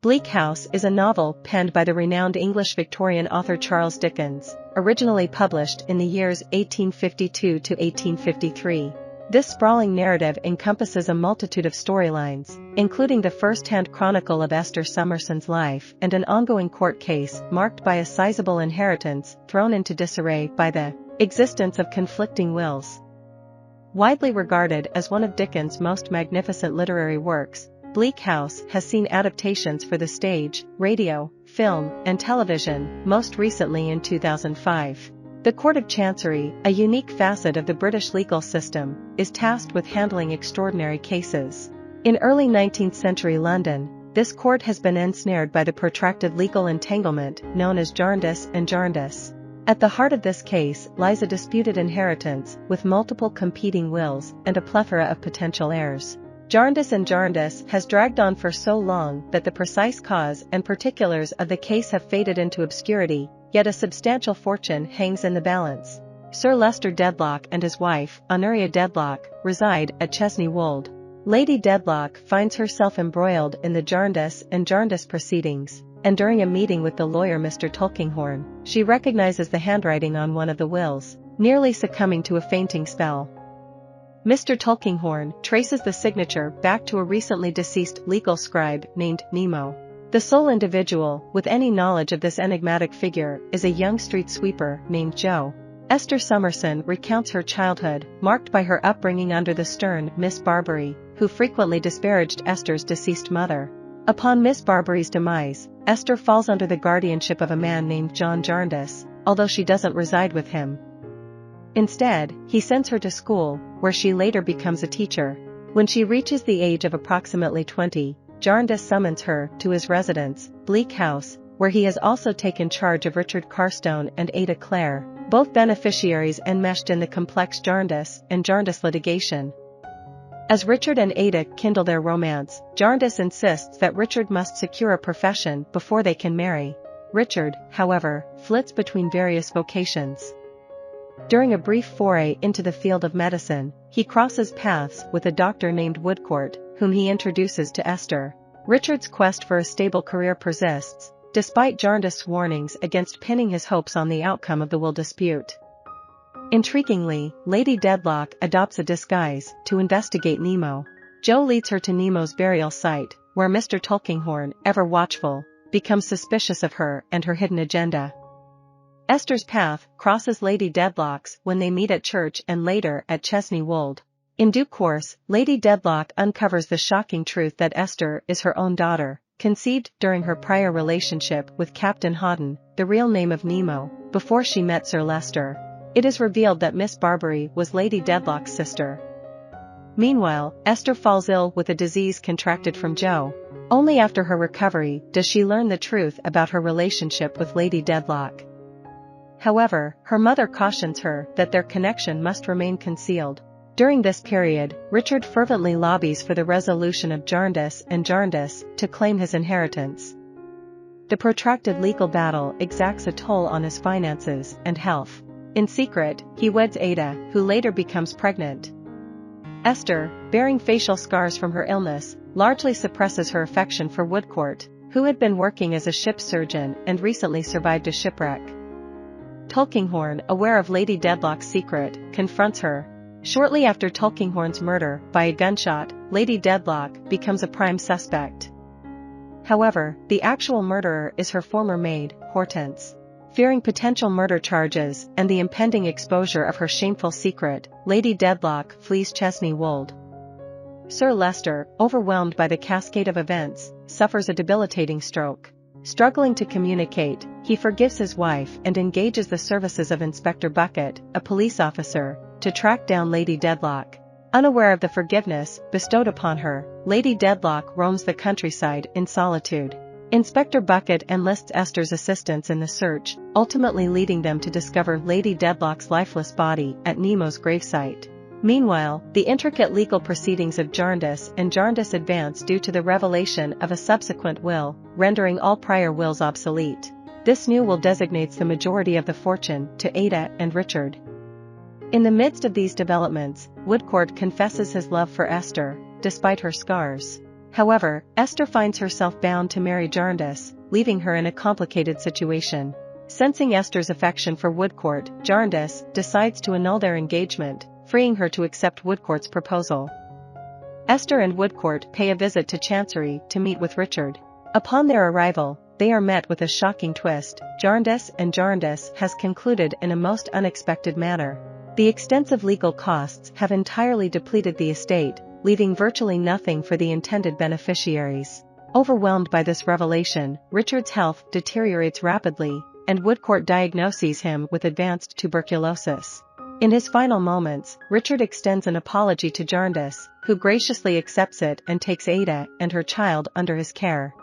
Bleak House is a novel penned by the renowned English Victorian author Charles Dickens, originally published in the years 1852 to 1853. This sprawling narrative encompasses a multitude of storylines, including the first-hand chronicle of Esther Summerson's life and an ongoing court case marked by a sizable inheritance thrown into disarray by the existence of conflicting wills. Widely regarded as one of Dickens' most magnificent literary works, Bleak House has seen adaptations for the stage, radio, film, and television, most recently in 2005. The Court of Chancery, a unique facet of the British legal system, is tasked with handling extraordinary cases. In early 19th century London, this court has been ensnared by the protracted legal entanglement known as Jarndyce and Jarndyce. At the heart of this case lies a disputed inheritance with multiple competing wills and a plethora of potential heirs. Jarndyce and Jarndyce has dragged on for so long that the precise cause and particulars of the case have faded into obscurity, yet a substantial fortune hangs in the balance. Sir Leicester Dedlock and his wife, Honoria Dedlock, reside at Chesney Wold. Lady Dedlock finds herself embroiled in the Jarndyce and Jarndyce proceedings, and during a meeting with the lawyer Mr. Tulkinghorn, she recognizes the handwriting on one of the wills, nearly succumbing to a fainting spell. Mr. Tulkinghorn traces the signature back to a recently deceased legal scribe named Nemo. The sole individual with any knowledge of this enigmatic figure is a young street sweeper named Joe. Esther Summerson recounts her childhood, marked by her upbringing under the stern Miss Barbary, who frequently disparaged Esther's deceased mother. Upon Miss Barbary's demise, Esther falls under the guardianship of a man named John Jarndyce, although she doesn't reside with him. Instead, he sends her to school, where she later becomes a teacher. When she reaches the age of approximately 20, Jarndyce summons her to his residence, Bleak House, where he has also taken charge of Richard Carstone and Ada Clare, both beneficiaries enmeshed in the complex Jarndyce and Jarndyce litigation. As Richard and Ada kindle their romance, Jarndyce insists that Richard must secure a profession before they can marry. Richard, however, flits between various vocations. During a brief foray into the field of medicine, he crosses paths with a doctor named Woodcourt, whom he introduces to Esther. Richard's quest for a stable career persists, despite Jarndyce's warnings against pinning his hopes on the outcome of the will dispute. Intriguingly, Lady Dedlock adopts a disguise to investigate Nemo. Joe leads her to Nemo's burial site, where Mr. Tulkinghorn, ever watchful, becomes suspicious of her and her hidden agenda. Esther's path crosses Lady Dedlock's when they meet at church and later at Chesney Wold. In due course, Lady Dedlock uncovers the shocking truth that Esther is her own daughter, conceived during her prior relationship with Captain Hawdon, the real name of Nemo, before she met Sir Leicester. It is revealed that Miss Barbary was Lady Dedlock's sister. Meanwhile, Esther falls ill with a disease contracted from Joe. Only after her recovery does she learn the truth about her relationship with Lady Dedlock. However, her mother cautions her that their connection must remain concealed. During this period, Richard fervently lobbies for the resolution of Jarndyce and Jarndyce to claim his inheritance. The protracted legal battle exacts a toll on his finances and health. In secret, he weds Ada, who later becomes pregnant. Esther, bearing facial scars from her illness, largely suppresses her affection for Woodcourt, who had been working as a ship's surgeon and recently survived a shipwreck. Tulkinghorn, aware of Lady Dedlock's secret, confronts her. Shortly after Tulkinghorn's murder by a gunshot, Lady Dedlock becomes a prime suspect. However, the actual murderer is her former maid, Hortense. Fearing potential murder charges and the impending exposure of her shameful secret, Lady Dedlock flees Chesney Wold. Sir Leicester, overwhelmed by the cascade of events, suffers a debilitating stroke. Struggling to communicate, he forgives his wife and engages the services of Inspector Bucket, a police officer, to track down Lady Dedlock. Unaware of the forgiveness bestowed upon her, Lady Dedlock roams the countryside in solitude. Inspector Bucket enlists Esther's assistance in the search, ultimately leading them to discover Lady Dedlock's lifeless body at Nemo's gravesite. Meanwhile, the intricate legal proceedings of Jarndyce and Jarndyce advance due to the revelation of a subsequent will, rendering all prior wills obsolete. This new will designates the majority of the fortune to Ada and Richard. In the midst of these developments, Woodcourt confesses his love for Esther, despite her scars. However, Esther finds herself bound to marry Jarndyce, leaving her in a complicated situation. Sensing Esther's affection for Woodcourt, Jarndyce decides to annul their engagement, freeing her to accept Woodcourt's proposal. Esther and Woodcourt pay a visit to Chancery to meet with Richard. Upon their arrival, they are met with a shocking twist. Jarndyce and Jarndyce has concluded in a most unexpected manner. The extensive legal costs have entirely depleted the estate, leaving virtually nothing for the intended beneficiaries. Overwhelmed by this revelation, Richard's health deteriorates rapidly, and Woodcourt diagnoses him with advanced tuberculosis. In his final moments, Richard extends an apology to Jarndyce, who graciously accepts it and takes Ada and her child under his care.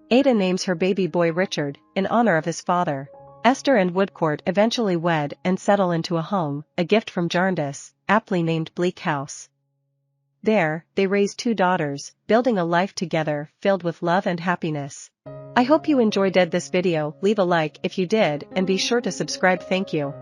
Ada names her baby boy Richard, in honor of his father. Esther and Woodcourt eventually wed and settle into a home, a gift from Jarndyce, aptly named Bleak House. There, they raise 2 daughters, building a life together filled with love and happiness. I hope you enjoyed this video. Leave a like if you did and be sure to subscribe. Thank you.